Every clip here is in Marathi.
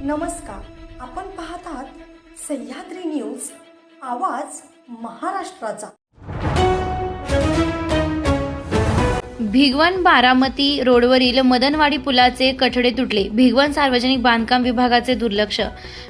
नमस्कार, आपण पाहत आहात सह्याद्री न्यूज, आवाज महाराष्ट्राचा। भिगवण बारामती रोडवरील मदनवाडी पुलाचे कठडे तुटले। भिगवण सार्वजनिक बांधकाम विभागाचे दुर्लक्ष।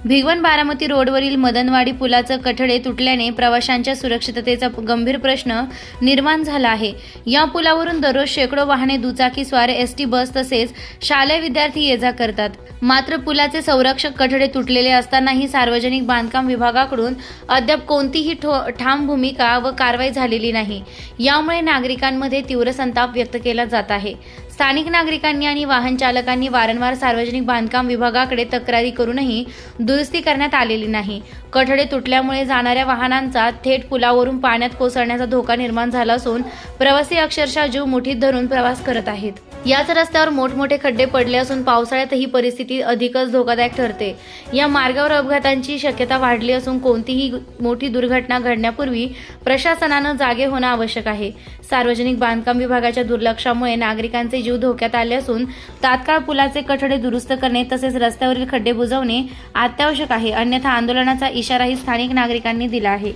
भिगवण बारामती रोडवरील मदनवाडी पुलाचे कठडे तुटल्याने प्रवाशांच्या सुरक्षिततेचा गंभीर प्रश्न निर्माण झाला आहे। या पुलावरून दररोज शेकडो वाहने, दुचाकी स्वार, एसटी बस तसेच शालेय विद्यार्थी ये जा करतात। मात्र पुलाचे संरक्षक कठडे तुटलेले असतानाही सार्वजनिक बांधकाम विभागाकडून अद्याप कोणतीही ठाम भूमिका व कारवाई झालेली नाही। यामुळे नागरिकांमध्ये तीव्र संताप व्यक्त केला जात आहे। स्थानिक नागरिकांनी आणि वाहन चालकांनी वारंवार सार्वजनिक बांधकाम विभागाकडे तक्रारी करूनही दुरुस्ती करण्यात आलेली नाही। कठडे तुटल्यामुळे जाणाऱ्या वाहनांचा थेट पुलावरून पाण्यात कोसळण्याचा धोका निर्माण झाला असून प्रवासी अक्षरशः जीव मुठीत धरून प्रवास करत आहेत। याच रस्त्यावर मोठमोठे खड्डे पडले असून पावसाळ्यात ही परिस्थिती अधिकच धोकादायक ठरते। या मार्गावर अपघातांची शक्यता वाढली असून कोणतीही मोठी दुर्घटना घडण्यापूर्वी प्रशासनाने जागे होणे आवश्यक आहे। सार्वजनिक बांधकाम विभागाच्या दुर्लक्षामुळे नागरिकांचे जीव धोक्यात आले असून तात्काळ पुलाचे कठडे दुरुस्त करणे तसेच रस्त्यावरील खड्डे बुजवणे अत्यावश्यक आहे, अन्यथा आंदोलनाचा इशाराही स्थानिक नागरिकांनी दिला आहे।